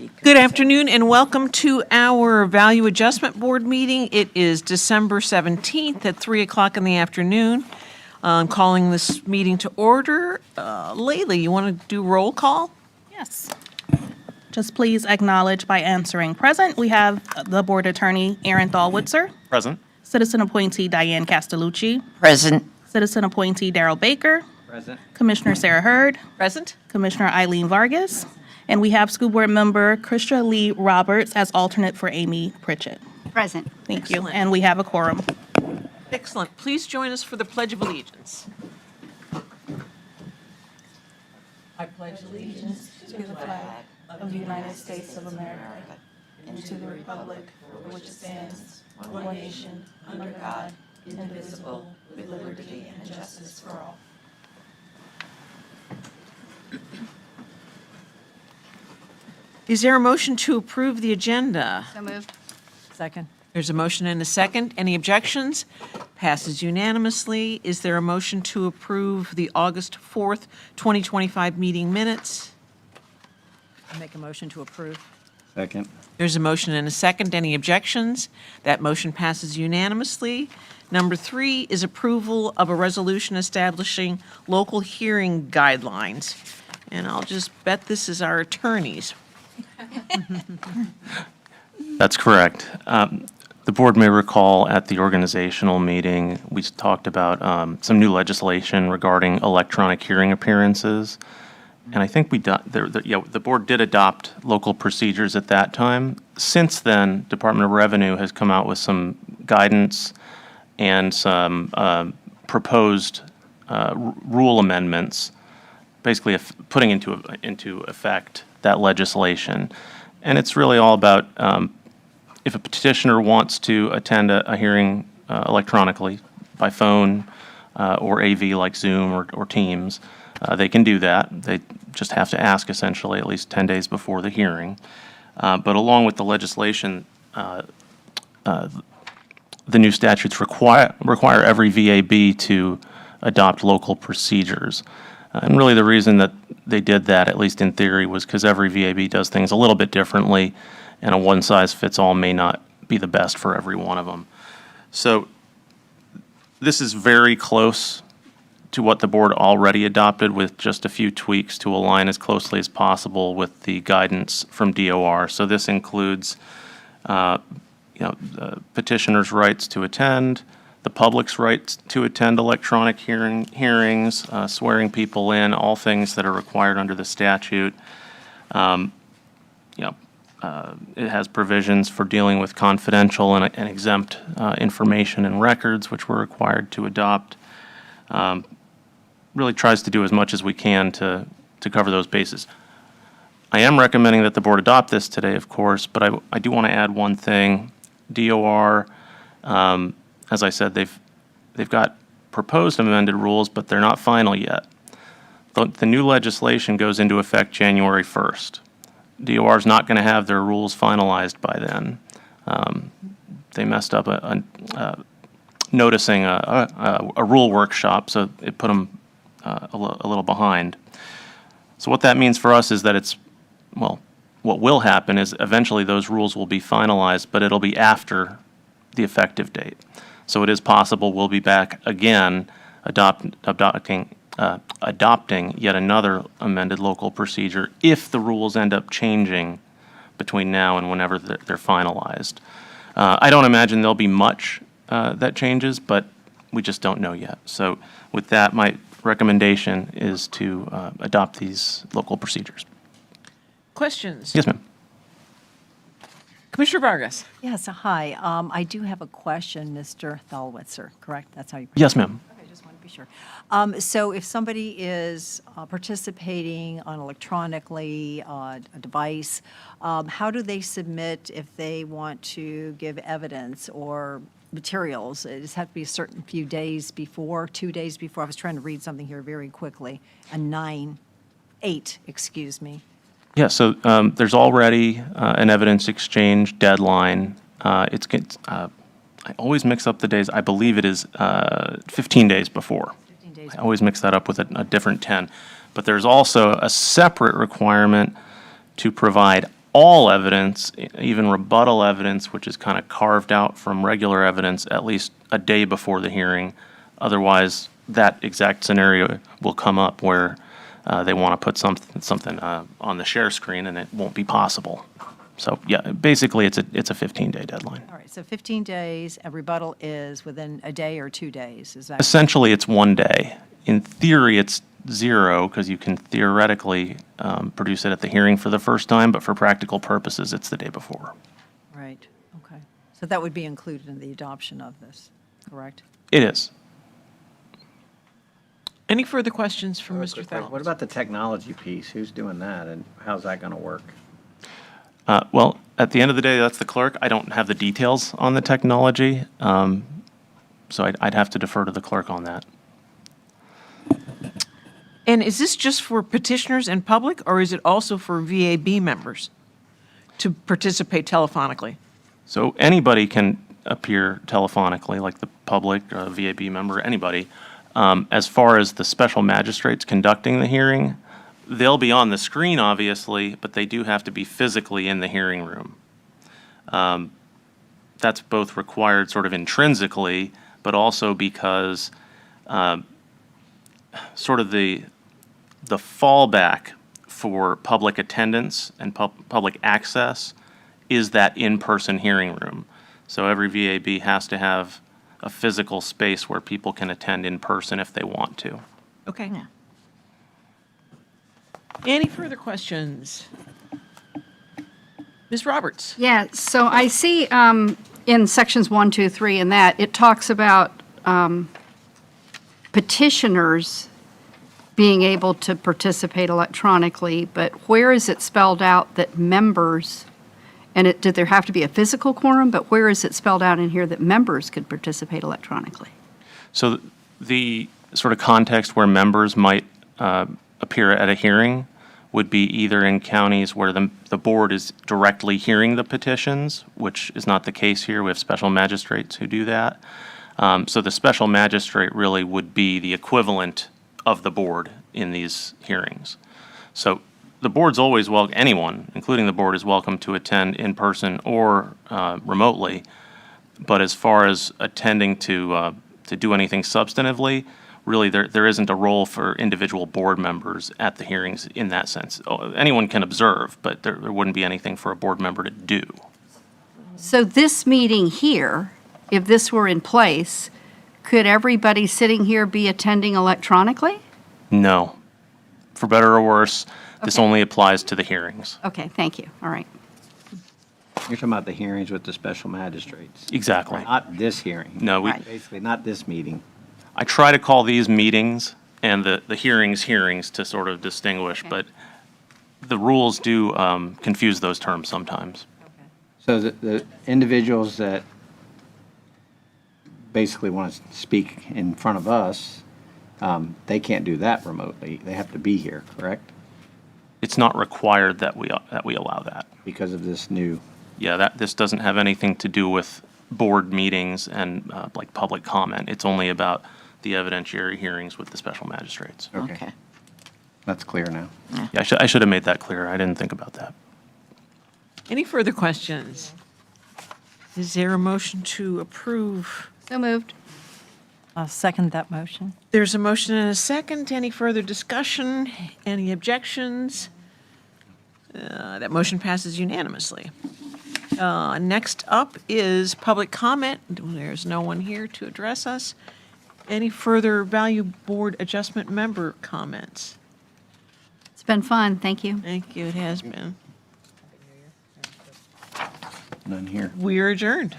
Good afternoon and welcome to our Value Adjustment Board meeting. It is December 17th at 3 o'clock in the afternoon. I'm calling this meeting to order. Layla, you want to do roll call? Yes. Just please acknowledge by answering present. We have the Board Attorney, Aaron Dahlwitzer. Present. Citizen Appointee, Diane Castellucci. Present. Citizen Appointee, Darrell Baker. Present. Commissioner Sarah Hurd. Present. Commissioner Eileen Vargas. And we have School Board Member Krisha Lee Roberts as alternate for Amy Pritchett. Present. Thank you. Excellent. And we have a quorum. Excellent. Please join us for the Pledge of Allegiance. I pledge allegiance To the flag of the United States of America and to the republic for which it stands, one nation, under God, indivisible, with liberty and justice for all. Is there a motion to approve the agenda? So moved. Second. There's a motion and a second. Any objections? Passes unanimously. Is there a motion to approve the August 4th, 2025 meeting minutes? I make a motion to approve. Second. There's a motion and a second. Any objections? That motion passes unanimously. Number 3 is approval of a resolution establishing local hearing guidelines. And I'll just bet this is our attorneys. That's correct. The board may recall at the organizational meeting, we talked about some new legislation regarding electronic hearing appearances. And I think the board did adopt local procedures at that time. Since then, Department of Revenue has come out with some guidance and some proposed rule amendments, basically putting into effect that legislation. And it's really all about if a petitioner wants to attend a hearing electronically by phone or AV like Zoom or Teams, they can do that. They just have to ask essentially at least 10 days before the hearing. But along with the legislation, the new statutes require every VAB to adopt local procedures. And really the reason that they did that, at least in theory, was because every VAB does things a little bit differently, and a one-size-fits-all may not be the best for every one of them. So this is very close to what the board already adopted, with just a few tweaks to align as closely as possible with the guidance from DOR. So this includes the petitioner's rights to attend, the public's rights to attend electronic hearings, swearing people in, all things that are required under the statute. It has provisions for dealing with confidential and exempt information and records, which we're required to adopt. Really tries to do as much as we can to cover those bases. I am recommending that the board adopt this today, of course, but I do want to add one thing. DOR, as I said, they've got proposed amended rules, but they're not final yet. The new legislation goes into effect January 1st. DOR is not going to have their rules finalized by then. They messed up noticing a rule workshop, so it put them a little behind. So what that means for us is that what will happen is eventually those rules will be finalized, but it'll be after the effective date. So it is possible we'll be back again adopting yet another amended local procedure if the rules end up changing between now and whenever they're finalized. I don't imagine there'll be much that changes, but we just don't know yet. So with that, my recommendation is to adopt these local procedures. Questions? Yes, ma'am. Commissioner Vargas? Yes, hi. I do have a question, Mr. Thalwitzer, correct? That's how you pronounce Yes, ma'am. it? Okay, just want to be sure. So if somebody is participating on electronically a device, how do they submit if they want to give evidence or materials? Does it have to be a certain few days before, 2 days before? I was trying to read something here very quickly. 8, excuse me. Yeah, so there's already an evidence exchange deadline. I always mix up the days. I believe it is 15 days before. 15 days. I always mix that up with a different 10. But there's also a separate requirement to provide all evidence, even rebuttal evidence, which is kind of carved out from regular evidence, at least a day before the hearing. Otherwise, that exact scenario will come up where they want to put something on the share screen, and it won't be possible. So, yeah, basically, it's a 15-day deadline. All right, so 15 days, a rebuttal is within a day or 2 days, is that? Essentially, it's 1 day. In theory, it's 0, because you can theoretically produce it at the hearing for the first time, but for practical purposes, it's the day before. Right, okay. So that would be included in the adoption of this, correct? It is. Any further questions for Mr. Thalos? What about the technology piece? Who's doing that, and how's that going to work? Well, at the end of the day, that's the clerk. I don't have the details on the technology, so I'd have to defer to the clerk on that. And is this just for petitioners and public, or is it also for VAB members to participate telephonically? So anybody can appear telephonically, like the public, a VAB member, anybody. As far as the special magistrates conducting the hearing, they'll be on the screen, obviously, but they do have to be physically in the hearing room. That's both required sort of intrinsically, but also because sort of the fallback for public attendance and public access is that in-person hearing room. So every VAB has to have a physical space where people can attend in person if they want to. Okay. Any further questions? Ms. Roberts? Yeah, so I see in sections 1, 2, 3 and that, it talks about petitioners being able to participate electronically, but where is it spelled out that members, and did there have to be a physical quorum, but where is it spelled out in here that members could participate electronically? So the sort of context where members might appear at a hearing would be either in counties where the board is directly hearing the petitions, which is not the case here. We have special magistrates who do that. So the special magistrate really would be the equivalent of the board in these hearings. So the board's always welcome, anyone, including the board, is welcome to attend in person or remotely. But as far as attending to do anything substantively, really there isn't a role for individual board members at the hearings in that sense. Anyone can observe, but there wouldn't be anything for a board member to do. So this meeting here, if this were in place, could everybody sitting here be attending electronically? No. For better or worse, this Okay. only applies to the hearings. Okay, thank you, all right. You're talking about the hearings with the special magistrates. Exactly. Not this hearing. No, we, Right. Basically, not this meeting. I try to call these meetings and the hearings to sort of distinguish, Okay. but the rules do confuse those terms sometimes. So the individuals that basically want to speak in front of us, they can't do that remotely. They have to be here, correct? It's not required that we allow that. Because of this new, Yeah, this doesn't have anything to do with board meetings and like public comment. It's only about the evidentiary hearings with the special magistrates. okay. That's clear now. Yeah, I should have made that clear. I didn't think about that. Any further questions? Is there a motion to approve? So moved. I'll second that motion. There's a motion and a second. Any further discussion? Any objections? That motion passes unanimously. Next up is public comment. There's no one here to address us. Any further value board adjustment member comments? It's been fun, thank you. Thank you, it has been. None here. We are adjourned.